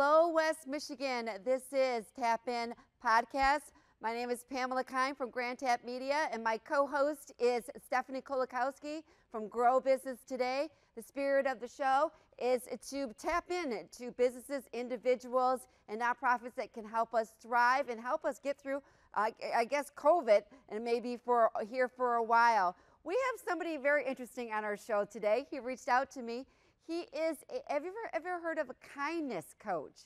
Hello, West Michigan. This is Tap In Podcast. My name is Pamela Kine from Grand Tap Media, and my co-host is Stephanie Kolakowski from Grow Business Today. The spirit of the show is to tap in to businesses, individuals, and nonprofits that can help us thrive and help us get through, I guess, COVID, and maybe here for a while. We have somebody very interesting on our show today. He reached out to me. He is, have you ever heard of a kindness coach?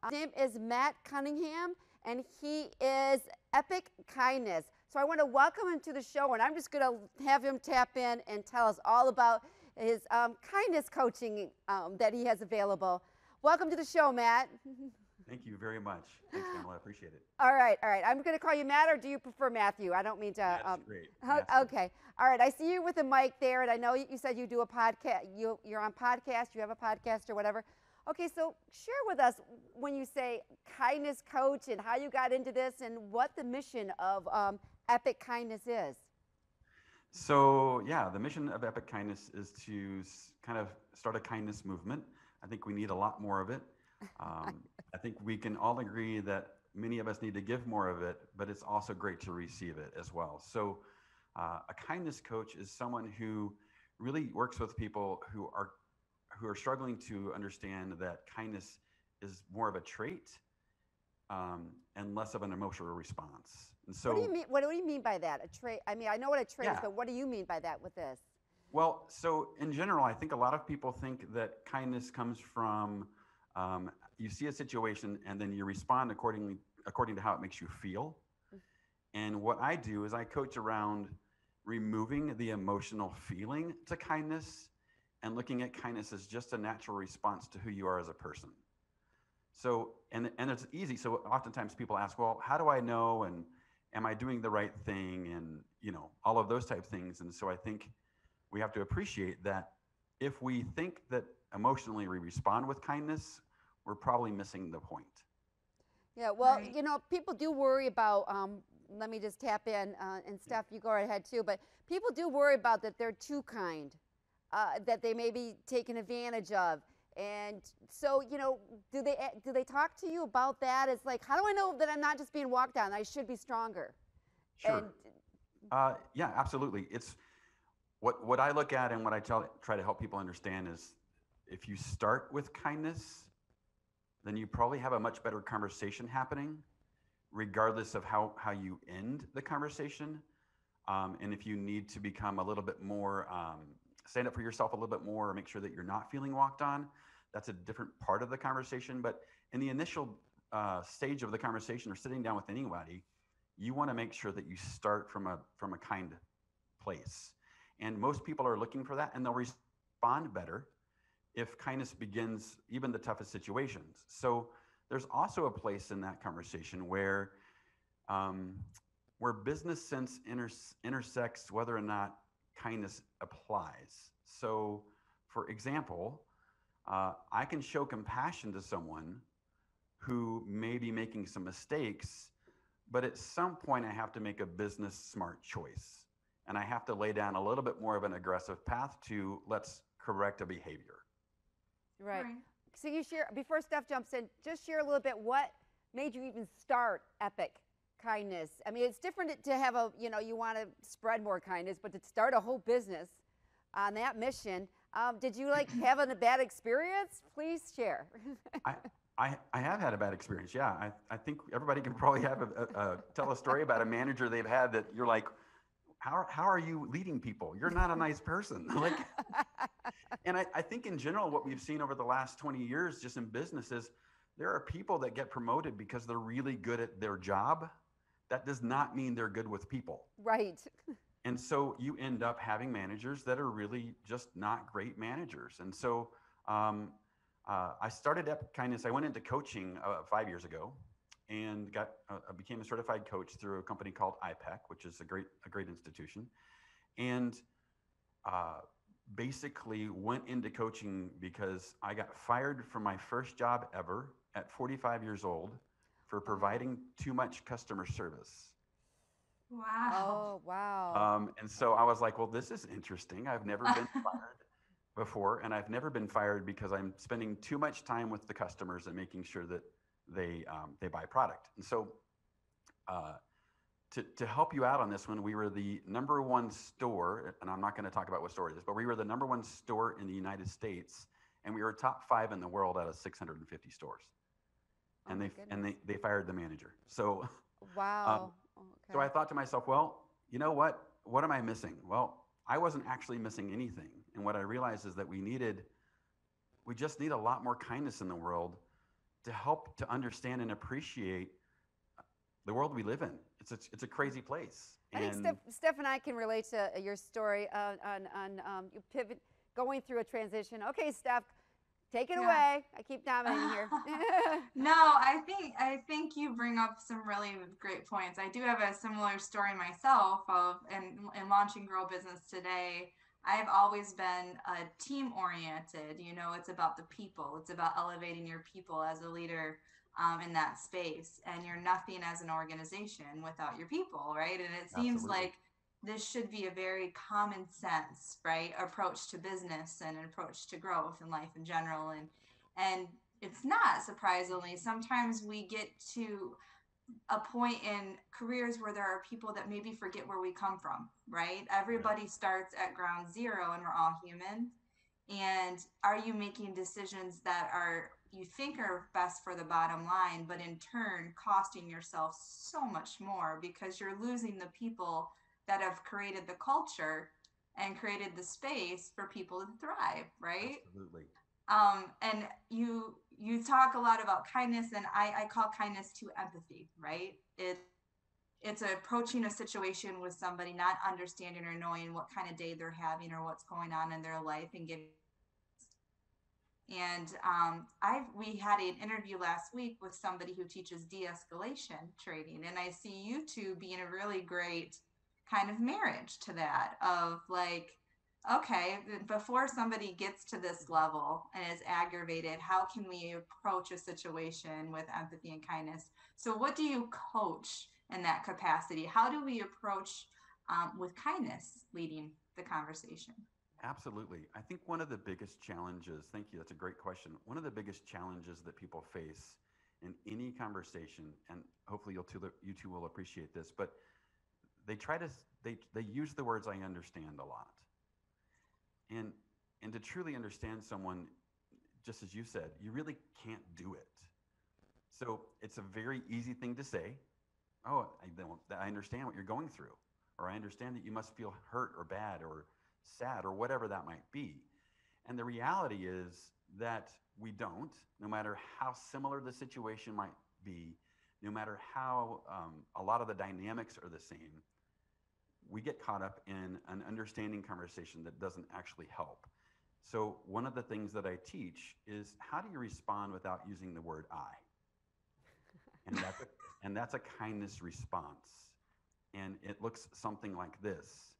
His name is Matt Cunningham, and he is Epic Kindness. So I want to welcome him to the show, and I'm just going to have him tap in and tell us all about his kindness coaching that he has available. Welcome to the show, Matt. Thank you very much. Thanks, Pamela. I appreciate it. All right. I'm going to call you Matt, or do you prefer Matthew? I don't mean to. That's great. Okay. All right. I see you with a mic there, and I know you said you do a podcast. You're on podcast. You have a podcast or whatever. Okay. So share with us when you say kindness coach and how you got into this and what the mission of Epic Kindness is. So yeah, the mission of Epic Kindness is to kind of start a kindness movement. I think we need a lot more of it. I think we can all agree that many of us need to give more of it, but it's also great to receive it as well. So a kindness coach is someone who really works with people who are struggling to understand that kindness is more of a trait and less of an emotional response. And so, what do you mean? What do you mean by that? A trait? I mean, I know what a trait is, but what do you mean by that with this? Well, so in general, I think a lot of people think that kindness comes from you see a situation and then you respond according to how it makes you feel. And what I do is I coach around removing the emotional feeling to kindness and looking at kindness as just a natural response to who you are as a person. So, and it's easy. So oftentimes people ask, well, how do I know? And am I doing the right thing? And, all of those type of things. And so I think we have to appreciate that if we think that emotionally we respond with kindness, we're probably missing the point. Yeah, well, Right. people do worry about, let me just tap in, and Steph, you go ahead too, but people do worry about that they're too kind, that they may be taken advantage of. And so, do they talk to you about that? It's like, how do I know that I'm not just being walked on? I should be stronger. Sure. Yeah, absolutely. It's what I look at and what I try to help people understand is if you start with kindness, then you probably have a much better conversation happening, regardless of how you end the conversation. And if you need to become a little bit more, stand up for yourself a little bit more, or make sure that you're not feeling walked on, that's a different part of the conversation. But in the initial stage of the conversation or sitting down with anybody, you want to make sure that you start from a kind place. And most people are looking for that, and they'll respond better if kindness begins even the toughest situations. So there's also a place in that conversation where business sense intersects whether or not kindness applies. So for example, I can show compassion to someone who may be making some mistakes, but at some point I have to make a business smart choice. And I have to lay down a little bit more of an aggressive path to let's correct a behavior. Right. So you share, before Steph jumps in, just share a little bit what made you even start Epic Kindness. I mean, it's different to have you want to spread more kindness, but to start a whole business on that mission, did you have a bad experience? Please share. I have had a bad experience. Yeah, I think everybody can probably have tell a story about a manager they've had that you're like, how are you leading people? You're not a nice person. And I think in general, what we've seen over the last 20 years just in business is there are people that get promoted because they're really good at their job. That does not mean they're good with people. Right. And so you end up having managers that are really just not great managers. And so I started Epic Kindness. I went into coaching 5 years ago and became a certified coach through a company called IPEC, which is a great institution. And basically went into coaching because I got fired from my first job ever at 45 years old for providing too much customer service. Wow. Oh, wow. And so I was like, well, this is interesting. I've never been fired. before, and I've never been fired because I'm spending too much time with the customers and making sure that they buy product. And so, to help you out on this one, we were the #1 store, and I'm not going to talk about what store it is, but we were the #1 store in the United States, and we were top 5 in the world out of 650 stores. Oh And my they fired the manager. So, wow. so I thought to myself, well, you know what? What am I missing? Well, I wasn't actually missing anything. And what I realized is that we just need a lot more kindness in the world to help to understand and appreciate the world we live in. It's a crazy place. I think Steph and I can relate to your story on you pivot, going through a transition. Okay, Steph, take it away. I keep dominating here. No, I think you bring up some really great points. I do have a similar story myself in launching Grow Business Today. I've always been team oriented. It's about the people. It's about elevating your people as a leader in that space. And you're nothing as an organization without your people, right? And it seems Absolutely. like this should be a very common sense, right, approach to business and an approach to growth and life in general. And it's not, surprisingly. Sometimes we get to a point in careers where there are people that maybe forget where we come from, right? Everybody starts at ground zero, and we're all human. And are you making decisions that you think are best for the bottom line, but in turn costing yourself so much more because you're losing the people that have created the culture and created the space for people to thrive, right? Absolutely. And you talk a lot about kindness, and I call kindness to empathy, right? It's approaching a situation with somebody, not understanding or knowing what kind of day they're having or what's going on in their life, and giving. And we had an interview last week with somebody who teaches de-escalation training, and I see you two being a really great kind of marriage to that, of like, okay, before somebody gets to this level and is aggravated, how can we approach a situation with empathy and kindness? So what do you coach in that capacity? How do we approach with kindness leading the conversation? Absolutely. I think one of the biggest challenges, thank you, that's a great question. One of the biggest challenges that people face in any conversation, and hopefully you two will appreciate this, but they use the words "I understand" a lot. And to truly understand someone, just as you said, you really can't do it. So it's a very easy thing to say, oh, I understand what you're going through, or I understand that you must feel hurt or bad or sad or whatever that might be. And the reality is that we don't, no matter how similar the situation might be, no matter how a lot of the dynamics are the same, we get caught up in an understanding conversation that doesn't actually help. So one of the things that I teach is, how do you respond without using the word "I"? And that's a kindness response. And it looks something like this.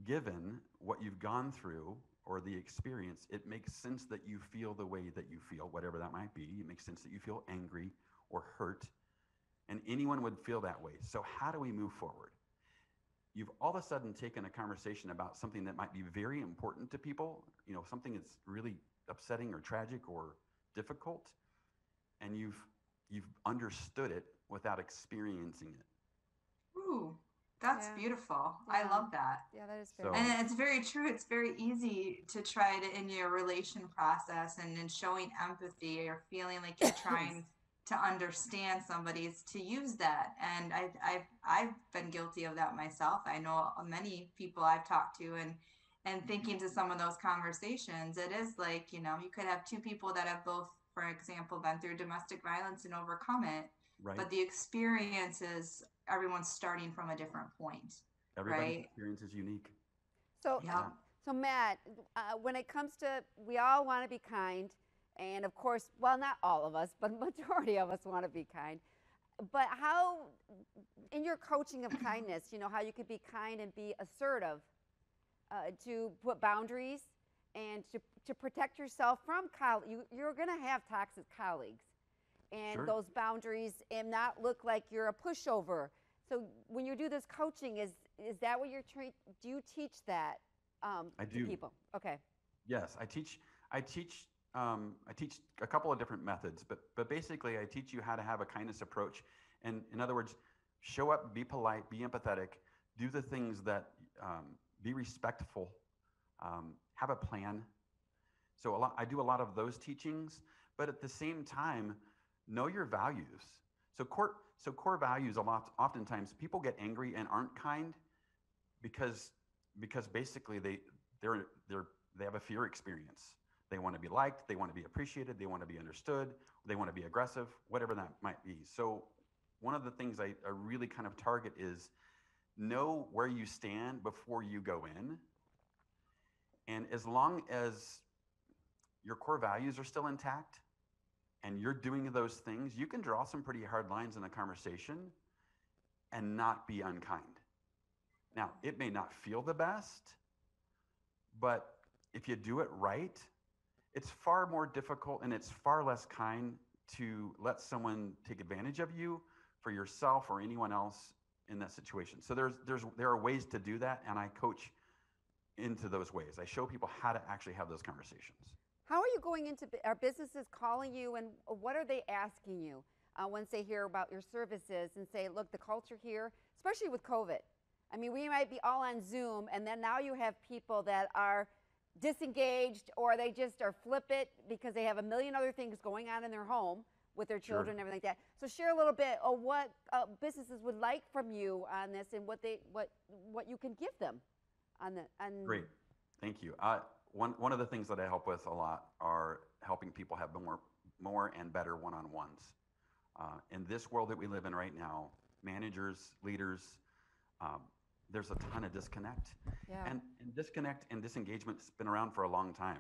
Given what you've gone through or the experience, it makes sense that you feel the way that you feel, whatever that might be. It makes sense that you feel angry or hurt, and anyone would feel that way. So how do we move forward? You've all of a sudden taken a conversation about something that might be very important to people, something that's really upsetting or tragic or difficult, and you've understood it without experiencing it. Ooh, that's beautiful. Yeah. I love that. Yeah, that is very And it's very true. It's very easy to try to, in your relation process and in showing empathy or feeling like you're trying to understand somebody, is to use that. And I've been guilty of that myself. I know many people I've talked to, and thinking to some of those conversations, it is like, you could have two people that have both, for example, been through domestic violence and overcome it. Right. But the experience is, everyone's starting from a different point. Everybody's experience is unique. So, so Matt, when it comes to, we all want to be kind. And of course, well, not all of us, but majority of us want to be kind. But how, in your coaching of kindness, how you could be kind and be assertive, to put boundaries and to protect yourself from you're going to have toxic colleagues. And those boundaries, and not look like you're a pushover. So when you do this coaching, is that what you're do you teach that I do. to people? Okay. Yes, I teach a couple of different methods, but basically I teach you how to have a kindness approach. And in other words, show up, be polite, be empathetic, do the things that, be respectful, have a plan. So I do a lot of those teachings, but at the same time, know your values. So core values, oftentimes people get angry and aren't kind because basically they have a fear experience. They want to be liked, they want to be appreciated, they want to be understood, they want to be aggressive, whatever that might be. So one of the things I really kind of target is know where you stand before you go in. And as long as your core values are still intact and you're doing those things, you can draw some pretty hard lines in a conversation and not be unkind. Now, it may not feel the best, but if you do it right, it's far more difficult and it's far less kind to let someone take advantage of you for yourself or anyone else in that situation. So there are ways to do that, and I coach into those ways. I show people how to actually have those conversations. How are you going into, are businesses calling you, and what are they asking you once they hear about your services and say, look, the culture here, especially with COVID, I mean, we might be all on Zoom, and then now you have people that are disengaged, or they just are flippant because they have a million other things going on in their home with their children and everything like that. So share a little bit of what businesses would like from you on this, and what you can give them on the. Great, thank you. One of the things that I help with a lot are helping people have more and better one-on-ones. In this world that we live in right now, managers, leaders, there's a ton of disconnect. Yeah. And disconnect and disengagement's been around for a long time.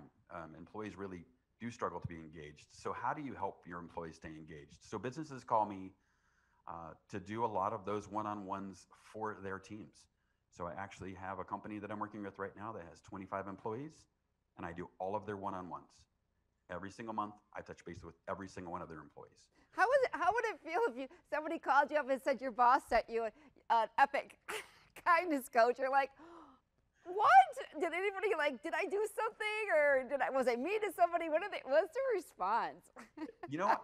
Employees really do struggle to be engaged. So how do you help your employees stay engaged? So businesses call me to do a lot of those one-on-ones for their teams. So I actually have a company that I'm working with right now that has 25 employees, and I do all of their one-on-ones. Every single month, I touch base with every single one of their employees. How would it feel if somebody called you up and said your boss sent you an epic kindness coach? You're like, what? Did anybody did I do something, or was I mean to somebody? What's the response?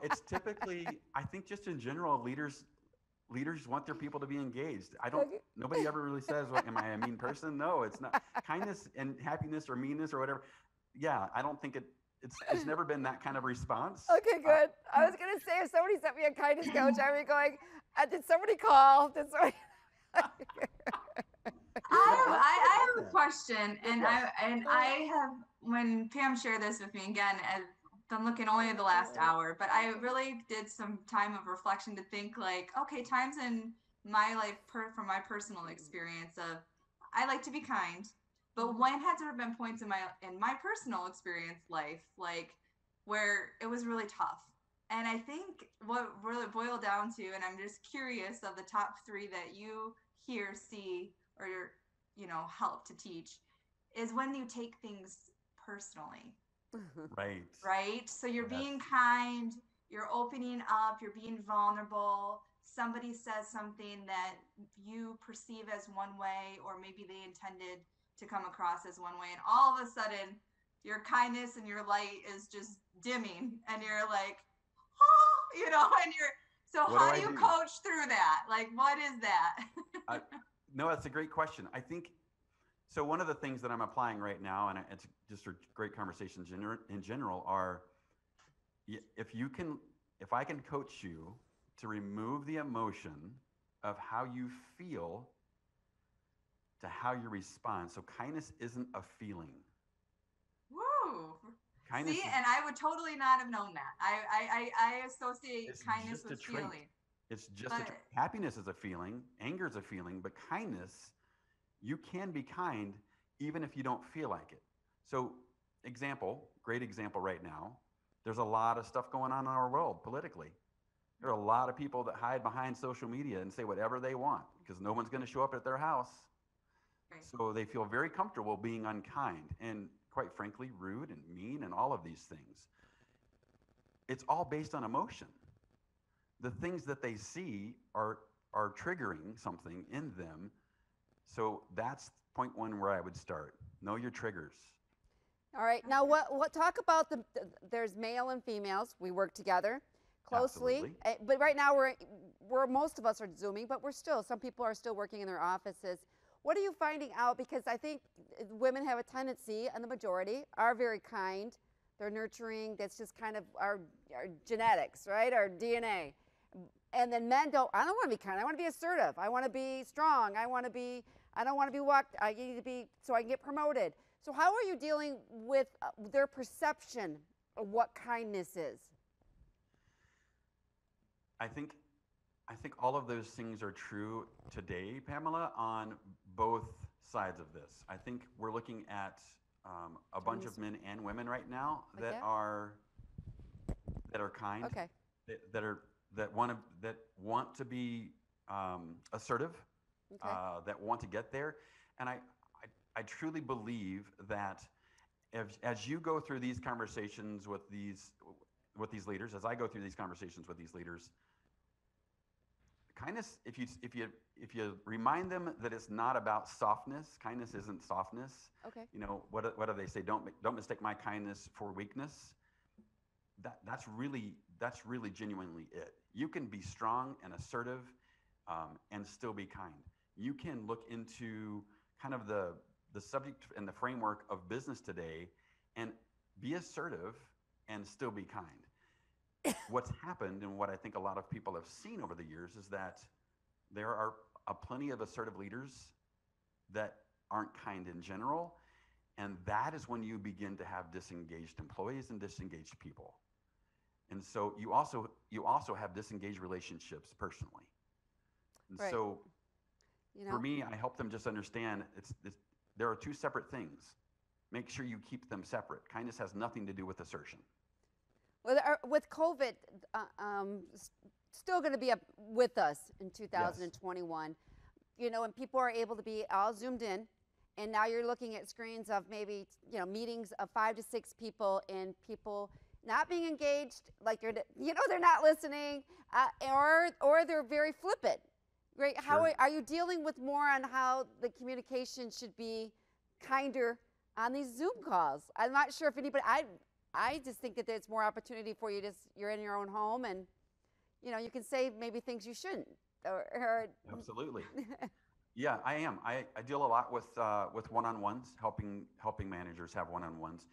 It's typically, I think just in general, leaders want their people to be engaged. Nobody ever really says, well, am I a mean person? No, it's not. Kindness and happiness or meanness or whatever. Yeah, I don't think it's never been that kind of response. Okay, good. I was going to say, if somebody sent me a kindness coach, I'd be going, did somebody call? Did somebody? I have a question, and I have, when Pam shared this with me again, I'm looking only at the last hour, but I really did some time of reflection to think okay, times in my life from my personal experience of, I like to be kind, but when has there been points in my personal experience life, where it was really tough? And I think what really boiled down to, and I'm just curious of the top 3 that you hear, see, or help to teach, is when you take things personally. Right. So you're being kind, you're opening up, you're being vulnerable. Somebody says something that you perceive as one way, or maybe they intended to come across as one way, and all of a sudden your kindness and your light is just dimming, and you're like, oh, and so how do you coach through that? What is that? No, that's a great question. I think, so one of the things that I'm applying right now, and it's just a great conversation in general, are if I can coach you to remove the emotion of how you feel to how you respond. So kindness isn't a feeling. Woo! Kindness and I would totally not have known that. I associate kindness with feeling. It's just happiness is a feeling, anger is a feeling, but kindness, you can be kind even if you don't feel like it. So great example right now, there's a lot of stuff going on in our world politically. There are a lot of people that hide behind social media and say whatever they want because no one's going to show up at their house. Right. So they feel very comfortable being unkind and, quite frankly, rude and mean and all of these things. It's all based on emotion. The things that they see are triggering something in them. So that's point 1 where I would start. Know your triggers. All right. Now, what talk about there's male and females. We work together closely. Absolutely. But right now we're most of us are Zooming, but some people are still working in their offices. What are you finding out? Because I think women have a tendency, and the majority are very kind. They're nurturing. That's just kind of our genetics, right? Our DNA. And then men don't. I don't want to be kind. I want to be assertive. I want to be strong. I don't want to be walked. I need to be so I can get promoted. So how are you dealing with their perception of what kindness is? I think all of those things are true today, Pamela, on both sides of this. I think we're looking at a bunch of men and women right now that yeah? are kind, Okay. that want to be assertive, Okay. that want to get there, and I truly believe that as you go through these conversations with these leaders, as I go through these conversations with these leaders, kindness, if you remind them that it's not about softness, kindness isn't softness. Okay. You know, what do they say? Don't mistake my kindness for weakness. That's really genuinely it. You can be strong and assertive and still be kind. You can look into kind of the subject and the framework of business today and be assertive and still be kind. What's happened, and what I think a lot of people have seen over the years, is that there are plenty of assertive leaders that aren't kind in general, and that is when you begin to have disengaged employees and disengaged people. And so you also have disengaged relationships personally. And Right. so You for know. me, I help them just understand there are two separate things. Make sure you keep them separate. Kindness has nothing to do with assertion. With COVID, still going to be with us in 2021. You know, and people are able to be all zoomed in, and now you're looking at screens of maybe meetings of 5 to 6 people, and people not being engaged, like they're not listening, or they're very flippant. Right? How Sure. are you dealing with more on how the communication should be kinder on these Zoom calls? I'm not sure if anybody. I just think that there's more opportunity for you. You're in your own home, and you can say maybe things you shouldn't. Or Absolutely. Yeah, I am. I deal a lot with one-on-ones, helping managers have one-on-ones.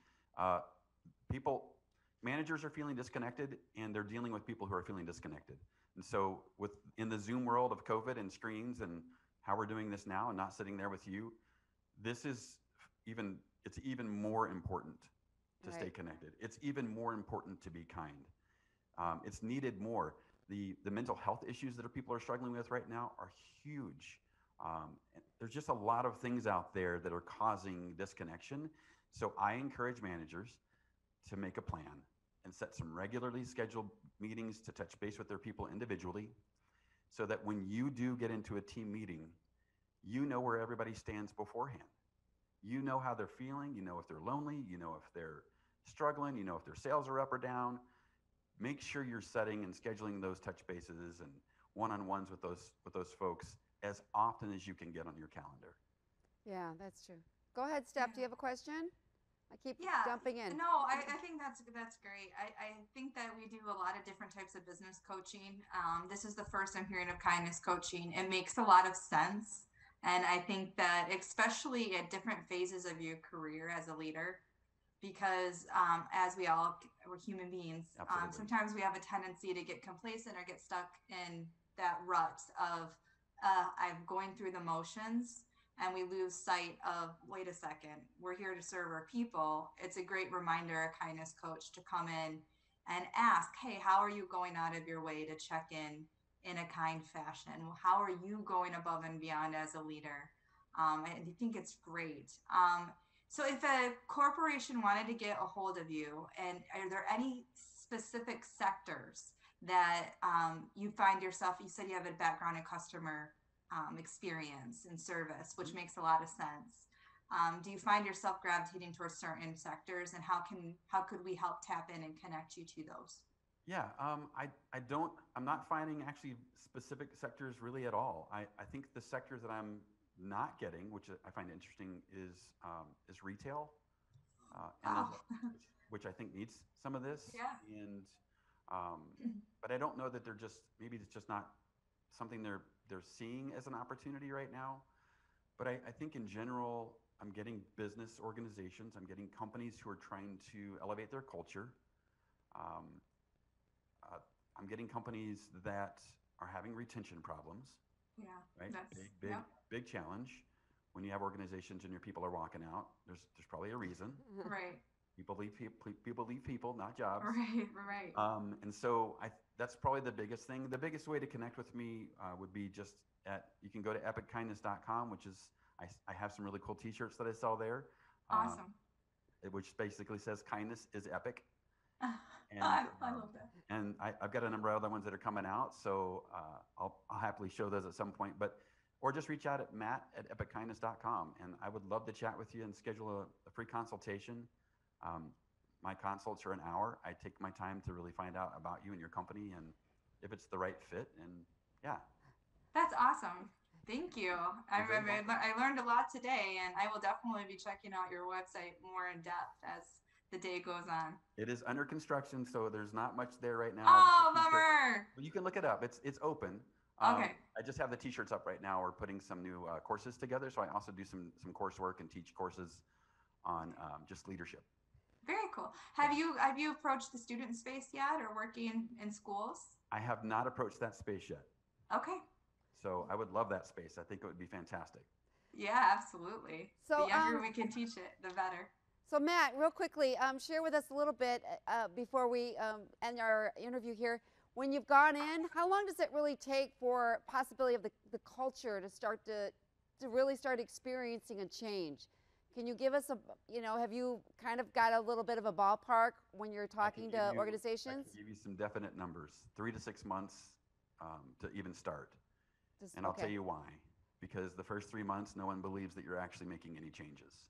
Managers are feeling disconnected, and they're dealing with people who are feeling disconnected. And so in the Zoom world of COVID and screens and how we're doing this now and not sitting there with you, it's even more important to stay connected. It's even more important to be kind. It's needed more. The mental health issues that people are struggling with right now are huge. There's just a lot of things out there that are causing disconnection. So I encourage managers to make a plan and set some regularly scheduled meetings to touch base with their people individually, so that when you do get into a team meeting, you know where everybody stands beforehand. You know how they're feeling, you know if they're lonely, you know if they're struggling, you know if their sales are up or down. Make sure you're setting and scheduling those touch bases and one-on-ones with those folks as often as you can get on your calendar. Yeah, that's true. Go ahead, Steph. Do you have a question? I keep jumping in. No, I think that's great. I think that we do a lot of different types of business coaching. This is the first I'm hearing of kindness coaching. It makes a lot of sense. And I think that especially at different phases of your career as a leader, because as we're human beings, sometimes we have a tendency to get complacent or get stuck in that rut of I'm going through the motions, and we lose sight of, wait a second, we're here to serve our people. It's a great reminder, a kindness coach, to come in and ask, hey, how are you going out of your way to check in a kind fashion? How are you going above and beyond as a leader? And I think it's great. So if a corporation wanted to get a hold of you, and are there any specific sectors that you find yourself, you said you have a background in customer experience and service, which makes a lot of sense. Do you find yourself gravitating towards certain sectors, and how could we help tap in and connect you to those? Yeah, I'm not finding actually specific sectors really at all. I think the sectors that I'm not getting, which I find interesting, is retail. and Wow. which I think needs some of this. Yeah. And but I don't know that they're just, maybe it's just not something they're seeing as an opportunity right now. But I think in general, I'm getting business organizations, I'm getting companies who are trying to elevate their culture. Um, I'm getting companies that are having retention problems, Yeah. right? That's, Big challenge. When you have organizations and your people are walking out, there's probably a reason. right. People leave people, not jobs. Right. And so that's probably the biggest thing. The biggest way to connect with me would be just you can go to epickindness.com, which is, I have some really cool t-shirts that I sell there. Awesome. Which basically says kindness is epic. And I love that. And I've got a number of other ones that are coming out, so I'll happily show those at some point. Or just reach out at matt@epickindness.com, and I would love to chat with you and schedule a free consultation. My consults are an hour. I take my time to really find out about you and your company and if it's the right fit. And yeah. That's awesome. Thank you. I very welcome. learned a lot today, and I will definitely be checking out your website more in depth as the day goes on. It is under construction, so there's not much there right now. Oh, bummer. But you can look it up. It's open. Okay. I just have the t-shirts up right now. We're putting some new courses together. So I also do some coursework and teach courses on just leadership. Very cool. Have you approached the student space yet, or working in schools? I have not approached that space yet. Okay. So I would love that space. I think it would be fantastic. Yeah, absolutely. So, the younger we can teach it, the better. So Matt, real quickly, share with us a little bit before we end our interview here. When you've gone in, how long does it really take for possibility of the culture to start to really start experiencing a change? Can you give us have you kind of got a little bit of a ballpark when you're talking to organizations? I can give you some definite numbers, 3 to 6 months to even start. And I'll tell you why. Because the first 3 months, no one believes that you're actually making any changes.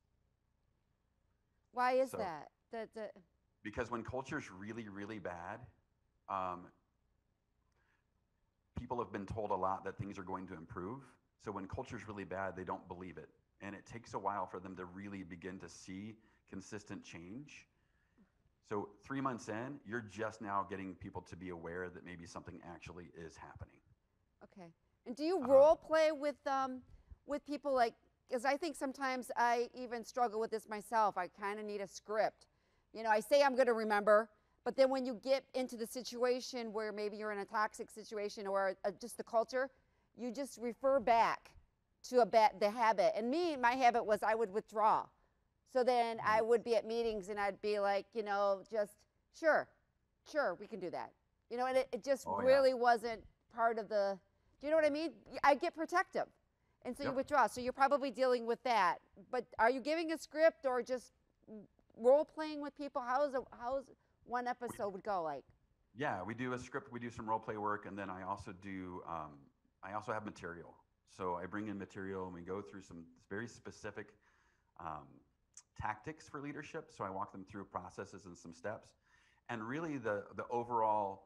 Why is that? Because when culture's really, really bad, people have been told a lot that things are going to improve. So when culture's really bad, they don't believe it. And it takes a while for them to really begin to see consistent change. So 3 months in, you're just now getting people to be aware that maybe something actually is happening. Okay. And do you role play with people, like, because I think sometimes I even struggle with this myself. I kind of need a script. I say I'm going to remember, but then when you get into the situation where maybe you're in a toxic situation or just the culture, you just refer back to the habit. And my habit was I would withdraw. So then I would be at meetings and I'd be like, just sure, we can do that. And it just really wasn't part of the, do you know what I mean? I get protective. And so you withdraw. So you're probably dealing with that. But are you giving a script or just role playing with people? How's one episode would go like? Yeah, we do a script. We do some role play work, and then I also do. I also have material. So I bring in material, and we go through some very specific tactics for leadership. So I walk them through processes and some steps. And really, the overall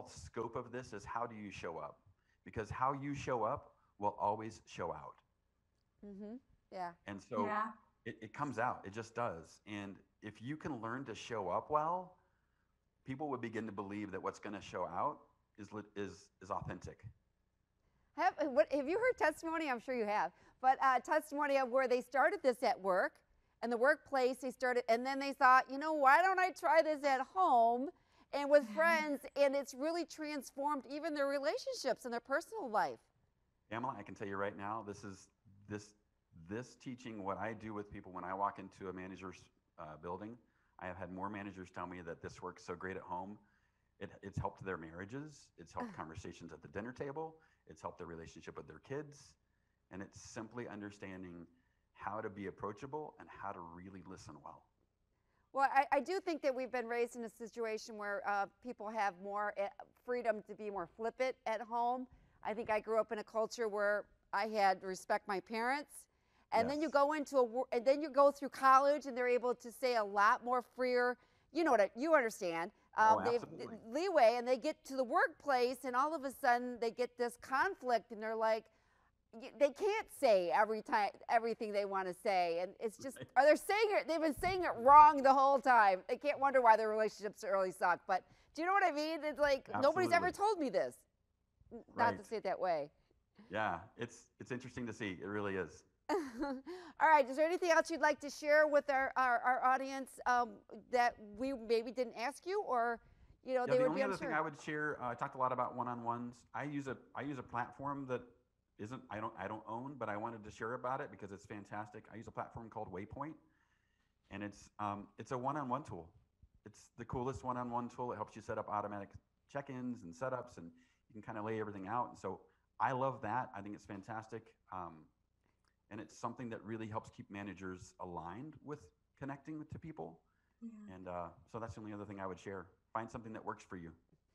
scope of this is, how do you show up? Because how you show up will always show out. Mm-hmm. Yeah. And so it comes out. It just does. And if you can learn to show up well, people would begin to believe that what's going to show out is authentic. Have you heard testimony? I'm sure you have. But testimony of where they started this at work, and the workplace they started, and then they thought, why don't I try this at home and with friends? And it's really transformed even their relationships and their personal life. Pamela, I can tell you right now, this teaching, what I do with people when I walk into a manager's building, I have had more managers tell me that this works so great at home. It's helped their marriages. It's helped conversations at the dinner table. It's helped their relationship with their kids. And it's simply understanding how to be approachable and how to really listen well. Well, I do think that we've been raised in a situation where people have more freedom to be more flippant at home. I think I grew up in a culture where I had to respect my parents. And then you go and then you go through college, and they're able to say a lot more freer. You understand. They leeway, and they get to the workplace, and all of a sudden they get this conflict, and they're like, they can't say everything they want to say, and it's just, Right. or they're saying it. They've been saying it wrong the whole time. They can't wonder why their relationships really suck. But do you know what I mean? It's like nobody's ever Absolutely. told me this. Not Right. to say it that way. Yeah, it's interesting to see. It really is. All right. Is there anything else you'd like to share with our audience that we maybe didn't ask you, or they The would only be other unsure? thing I would share, I talked a lot about one-on-ones. I use a platform that isn't I don't own, but I wanted to share about it because it's fantastic. I use a platform called Waypoint, and it's a one-on-one tool. It's the coolest one-on-one tool. It helps you set up automatic check-ins and setups, and you can kind of lay everything out. And so I love that. I think it's fantastic. And it's something that really helps keep managers aligned with connecting to people. Yeah. And so that's the only other thing I would share. Find something that works for you.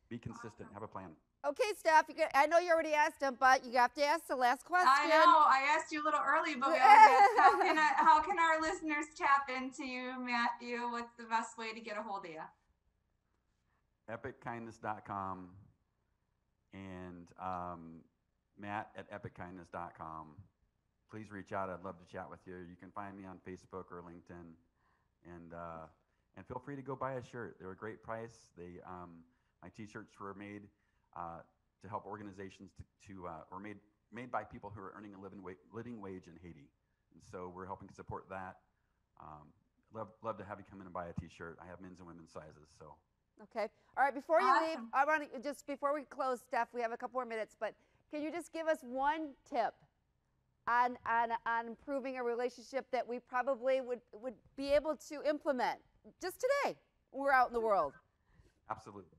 Be consistent. Have a plan. Okay, Steph. I know you already asked him, but you have to ask the last question. I know. I asked you a little early, but we always asked, how can our listeners tap into you, Matthew? What's the best way to get a hold of you? EpicKindness.com and Matt@EpicKindness.com. Please reach out. I'd love to chat with you. You can find me on Facebook or LinkedIn, and feel free to go buy a shirt. They're a great price. My T-shirts were made to help organizations were made by people who are earning a living wage in Haiti, and so we're helping support that. Love to have you come in and buy a T-shirt. I have men's and women's sizes. So. Okay. All right. Before you leave, Awesome. I want to just before we close, Steph, we have a couple more minutes, but can you just give us one tip on improving a relationship that we probably would be able to implement just today when we're out in the world? Absolutely.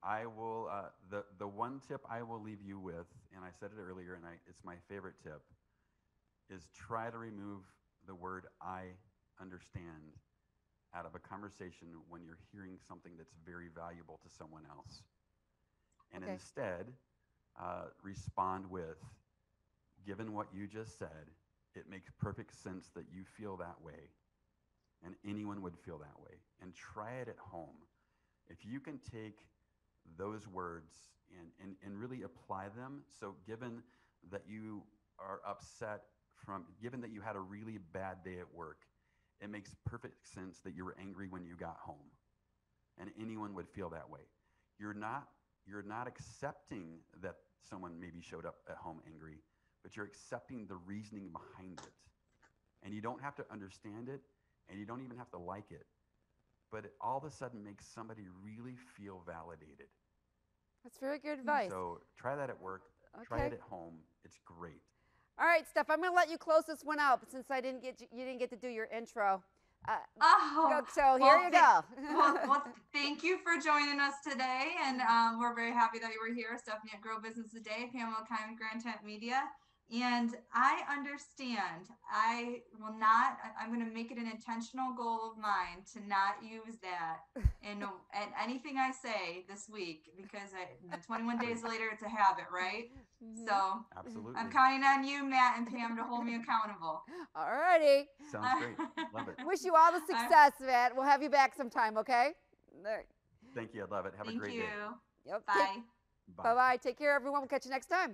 I will. The one tip I will leave you with, and I said it earlier, and it's my favorite tip, is try to remove the word "I understand" out of a conversation when you're hearing something that's very valuable to someone else, and Okay. instead respond with, "Given what you just said, it makes perfect sense that you feel that way, and anyone would feel that way." And try it at home. If you can take those words and really apply them, so given that you are upset given that you had a really bad day at work, it makes perfect sense that you were angry when you got home, and anyone would feel that way. You're not accepting that someone maybe showed up at home angry, but you're accepting the reasoning behind it. And you don't have to understand it, and you don't even have to like it. But it all of a sudden makes somebody really feel validated. That's very good advice. So try that at work. Try Okay. it at home. It's great. All right, Steph, I'm going to let you close this one out since you didn't get to do your intro. So here you go. well, thank you for joining us today, and we're very happy that you were here. Stephanie at Grow Business Today, Pamela Kime, Grand Tent Media. And I understand. I'm going to make it an intentional goal of mine to not use that in anything I say this week, because 21 days later, it's a habit, right? Mhm. So Absolutely. I'm counting on you, Matt and Pam, to hold me accountable. All righty. Sounds great. Love it. Wish you all the success, Matt. We'll have you back sometime, okay? There. Thank you. I love it. Have a great day. Thank you. Yep. Bye. Bye-bye. Take care, everyone. We'll catch you next time.